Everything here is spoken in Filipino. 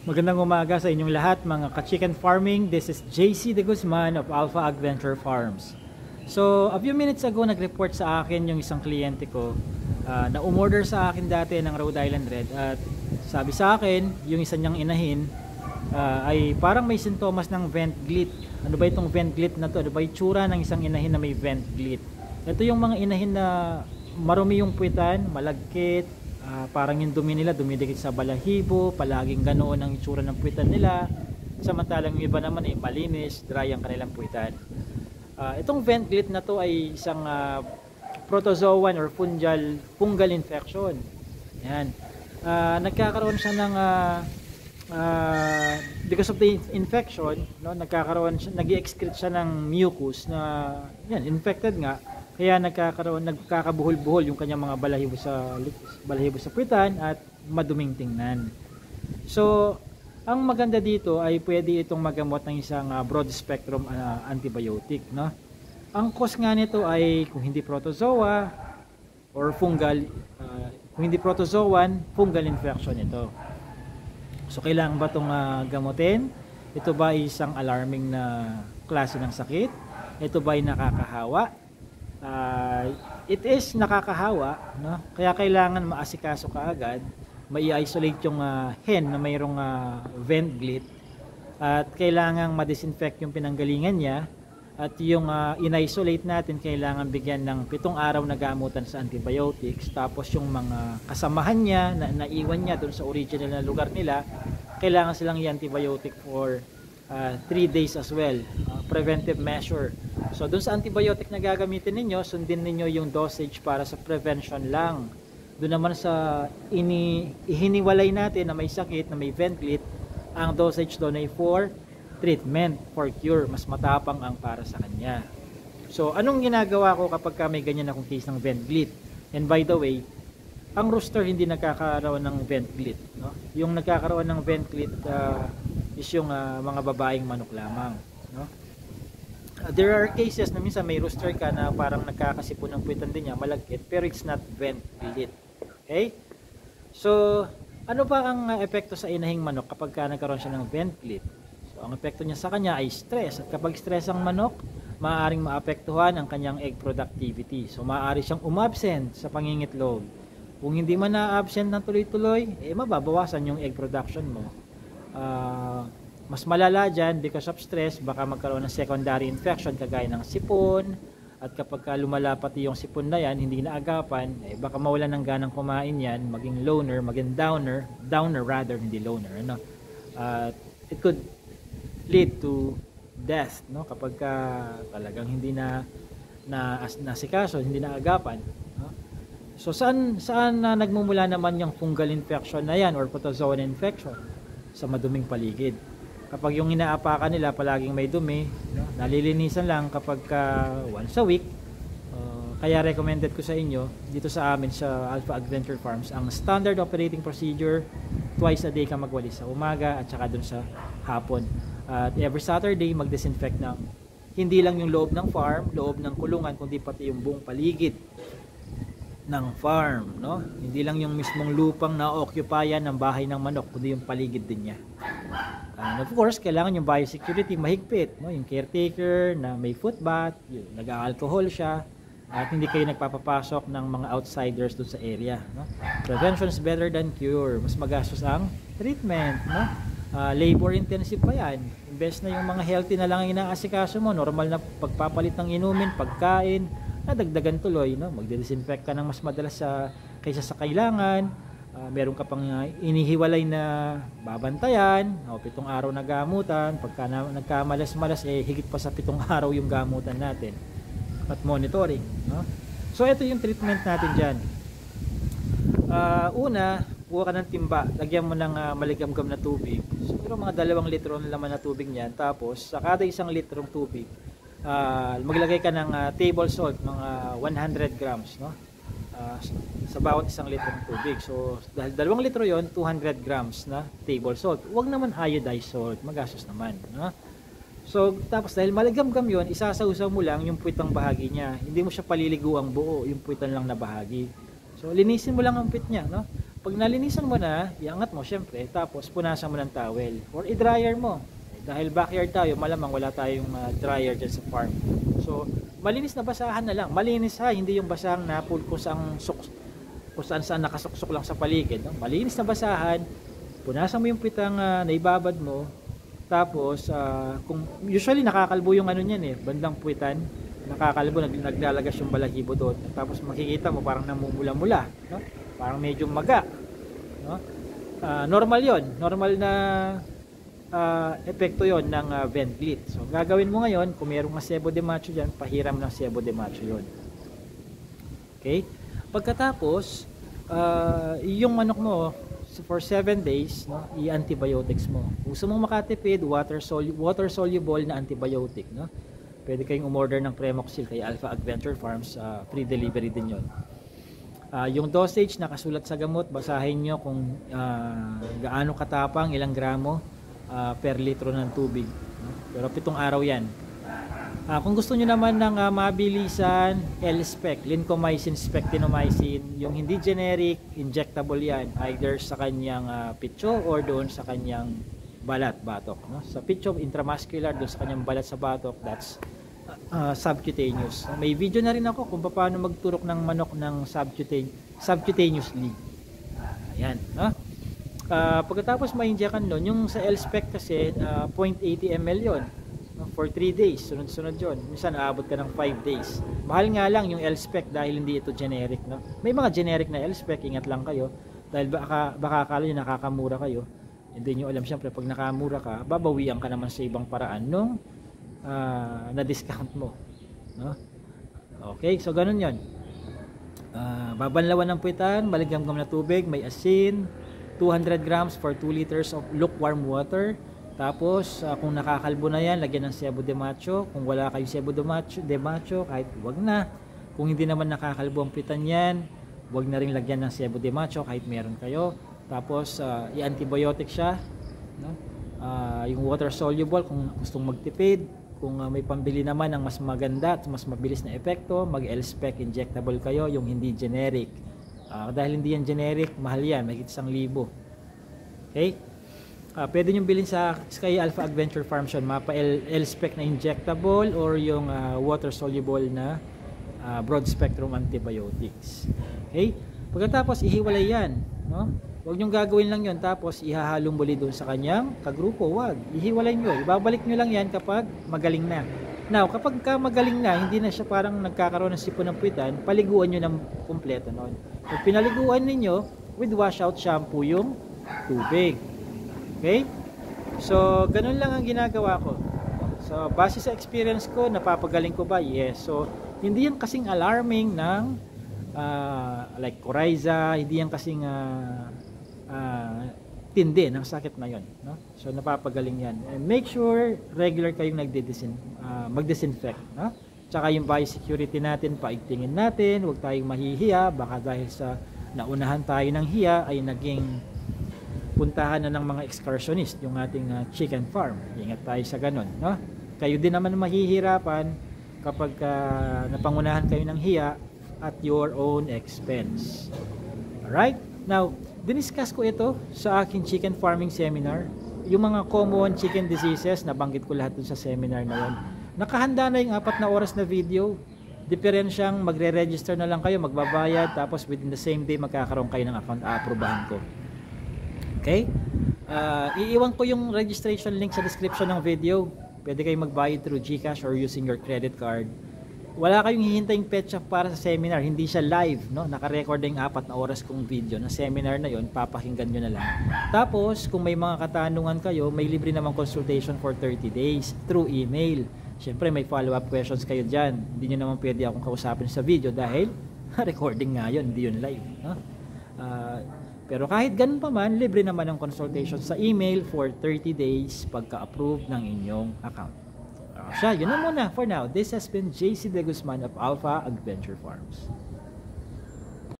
Magandang umaga sa inyong lahat mga ka-chicken farming. This is JC De Guzman of Alpha Adventure Farms. So, a few minutes ago nag-report sa akin yung isang kliyente ko na umorder sa akin dati ng Rhode Island Red. At sabi sa akin, yung isa niyang inahin ay parang may sintomas ng vent glit. Ano ba itong vent glit na to? Ano ba itsura ng isang inahin na may vent glit? Ito yung mga inahin na marumi yung puwitan, malagkit, parang yung dumi nila dumidikit sa balahibo, palaging ganoon ang itsura ng puwitan nila. Samantalang yung iba naman ay malinis, dry ang kanilang puwitan. Itong vent glit na to ay isang protozoan or fungal infection. Yan. Nagkakaroon siya ng because of the infection, no, nag-excrete siya ng mucus na yan, infected nga. Kaya nagkakabuhol-buhol yung kanyang mga balahibo sa puwitan at maduming tingnan. So, ang maganda dito ay pwede itong magamot ng isang broad spectrum antibiotic, no? Ang cause nga nito ay kung hindi protozoa or fungal, kung hindi protozoan, fungal infection ito. So, kailangan ba itong gamutin? Ito ba ay isang alarming na klase ng sakit? Ito ba ay nakakahawa? It is nakakahawa, no? Kaya kailangan maasikaso kaagad, mai-isolate yung hen na mayroong vent glit, at kailangan ma-disinfect yung pinanggalingan niya, at yung in-isolate natin kailangan bigyan ng 7 araw na gamutan sa antibiotics. Tapos yung mga kasamahan niya na naiwan niya doon sa original na lugar nila, kailangan silang i-antibiotic for 3 days as well, preventive measure. So doon sa antibiotic na gagamitin ninyo, sundin ninyo yung dosage para sa prevention lang. Doon naman sa ihiniwalay natin na may sakit, na may vent glit, ang dosage doon ay for treatment, for cure. Mas matapang ang para sa kanya. So anong ginagawa ko kapag may ganyan akong case ng vent glit? And by the way, ang rooster hindi nagkakaroon ng vent glit, no? Yung nagkakaroon ng vent glit is yung mga babaeng manok lamang, no? There are cases na minsan may rooster ka na parang nagkakasipon ng puwitan din niya, malagkit, pero it's not vent glit. Okay? So, ano ba ang epekto sa inahing manok kapag nagkaroon siya ng vent glit? So, ang epekto niya sa kanya ay stress. At kapag stress ang manok, maaaring maapektuhan ang kanyang egg productivity. So, maaari siyang umabsent sa pangingitlog. Kung hindi man na-absent ng tuloy-tuloy, mababawasan yung egg production mo. Mas malala dyan, because of stress, baka magkaroon ng secondary infection kagaya ng sipon. At kapag lumala pati yung sipon na yan, hindi naagapan, baka mawalan ng ganang kumain yan, maging loner, maging downer rather, hindi loner, ano? It could lead to death, no? Kapag talagang hindi nasikaso, hindi naagapan, no? So saan nagmumula naman yung fungal infection na yan or protozoan infection? Sa maduming paligid. Kapag yung inaapakan nila palaging may dumi, no? Nalilinisan lang kapag once a week. Kaya recommended ko sa inyo dito sa amin sa Alpha Adventure Farms ang standard operating procedure, twice a day ka magwalis, sa umaga at saka dun sa hapon. At every Saturday mag-disinfect ng hindi lang yung loob ng farm, loob ng kulungan, kundi pati yung buong paligid ng farm, no? Hindi lang yung mismong lupang na-occupayan ng bahay ng manok, kundi yung paligid din niya. And of course, kailangan yung biosecurity mahigpit, no? Yung caretaker na may foot bath, nag-alcohol siya, at hindi kayo nagpapapasok ng mga outsiders doon sa area, no? Prevention is better than cure. Mas magastos ang treatment, no? Labor intensive pa yan. Imbes na yung mga healthy na lang ang inaasikaso mo, normal na pagpapalit ng inumin, pagkain, nadagdagan tuloy, no? Magde-disinfect ka ng mas madalas kaysa sa kailangan. Meron ka pang inihiwalay na babantayan, 7 araw na gamutan. Pagka nagkamalas-malas, higit pa sa 7 araw yung gamutan natin at monitoring, no? So ito yung treatment natin dyan. Una, kuha ka ng timba, lagyan mo ng maligamgam na tubig, siguro mga 2 litro na laman na tubig niyan. Tapos sa kada 1 litrong tubig, maglagay ka ng table salt, mga 100 grams, no? Sa bawat 1 litro ng tubig. So dahil 2 litro yon, 200 grams na table salt. Huwag naman iodized salt, magastos naman, no? So tapos dahil maligamgam yon, isasawsaw mo lang yung puwitang bahagi niya. Hindi mo siya paliligo ang buo, yung puwitan lang na bahagi. So linisin mo lang ang puwit niya, no? Pag nalinisan mo na, iangat mo syempre, tapos punasan mo ng towel or i-dryer mo. Dahil backyard tayo, malamang wala tayong dryer dyan sa farm. So, malinis na basahan na lang. Malinis ha, hindi yung basahang na full kung saan nakasuksok lang sa paligid. No? Malinis na basahan, punasan mo yung pitang naibabad mo, tapos kung usually nakakalbo yung ano niyan bandang puwitan, nakakalbo, naglalagas yung balahibo doon. Tapos makikita mo parang namumula-mula, no? Parang medyo maga, no? Normal 'yon, normal na epekto 'yon ng vent glit. So gagawin mo ngayon, kung mayroong sebo de macho diyan, pahiram ng sebo de macho 'yon. Okay? Pagkatapos, yung manok mo for 7 days, no, i-antibiotics mo. Kung gusto mong makatipid, water soluble na antibiotic, no? Pwede kayong umorder ng Premoxil kay Alpha Adventure Farms, free delivery din 'yon. Yung dosage nakasulat sa gamot, basahin nyo kung gaano katapang, ilang gramo per litro ng tubig, no? Pero 7 araw yan. Kung gusto nyo naman ng mabilisan, L-Spec, Lincomycin, Spectinomycin, yung hindi generic, injectable yan, either sa kanyang pitso or doon sa kanyang batok, no? Sa pitso, intramuscular, doon sa kanyang balat sa batok, that's subcutaneous. May video na rin ako kung paano magturok ng manok ng subcutaneously. Ayan, no? Pagkatapos ma-injectan nun, yung sa L-Spec kasi 0.80 ml yon, no? For 3 days, sunod-sunod yon. Minsan aabot ka ng 5 days. Mahal nga lang yung L-Spec dahil hindi ito generic, no? May mga generic na L-Spec, ingat lang kayo dahil baka akala nyo nakakamura kayo. Hindi nyo alam, syempre pag nakamura ka, babawian ka naman sa ibang paraan nung na-discount mo, no? Okay, so ganun yon. Babanlawan ng puwitan, maligamgam na tubig, may asin, 200 grams for 2 liters of lukewarm water. Tapos kung nakakalbo na yan, lagyan ng sebo de macho. Kung wala kayong sebo de macho, kahit wag na. Kung hindi naman nakakalbo ang puwitan yan, wag na rin lagyan ng sebo de macho kahit meron kayo. Tapos i-antibiotic siya, no? Yung water soluble kung gustong magtipid. Kung may pambili naman ng mas maganda at mas mabilis na epekto, mag L-Spec injectable kayo, yung hindi generic. Dahil hindi yan generic, mahal yan, may 1,000. Okay? Pwede nyo bilhin sa Sky Alpha Adventure Farms yun, mapa L-Spec na injectable or yung water soluble na broad spectrum antibiotics. Okay? Pagkatapos ihiwalay yan, no? Huwag nyo gagawin lang yun tapos ihahalong muli doon sa kanyang kagrupo. Huwag, ihiwalay nyo, ibabalik nyo lang yan kapag magaling na. Now, kapag magaling na, hindi na siya parang nagkakaroon ng sipon ng puwitan, paliguan nyo ng kumpleto noon. Pag pinaliguan ninyo, with washout shampoo yung tubig. Okay? So, ganun lang ang ginagawa ko. So, base sa experience ko, napapagaling ko ba? Yes. So, hindi yan kasing alarming ng like Coryza, hindi yan kasing tindi ng sakit na yon, no? So, napapagaling yan. And make sure regular kayong mag-disinfect, no? Tsaka yung biosecurity natin, paigtingin natin, huwag tayong mahihiya, baka dahil sa naunahan tayo ng hiya ay naging puntahan na ng mga excursionist yung ating chicken farm. Ingat tayo sa ganun, no? Kayo din naman mahihirapan kapag napangunahan kayo ng hiya at your own expense. Alright? Now, diniscuss ko ito sa aking chicken farming seminar. Yung mga common chicken diseases, nabanggit ko lahat dun sa seminar na yun. Nakahanda na yung 4 na oras na video. Diferensyang magre-register na lang kayo, magbabayad, tapos within the same day magkakaroon kayo ng account, aaprubahan ko. Okay? Iiwan ko yung registration link sa description ng video. Pwede kayong magbayad through GCash or using your credit card. Wala kayong hihintaying petsa para sa seminar, hindi siya live, no? Naka-record yung 4 na oras kong video na seminar na yon, papakinggan nyo na lang. Tapos, kung may mga katanungan kayo, may libre namang consultation for 30 days through email. Siyempre, may follow-up questions kayo dyan. Hindi nyo naman pwede akong kausapin sa video dahil recording nga yun, hindi yun live, no? Pero kahit ganun pa man, libre naman ang consultation sa email for 30 days pagka-approve ng inyong account. Siya, yun na muna for now. This has been JC De Guzman of Alpha Adventure Farms.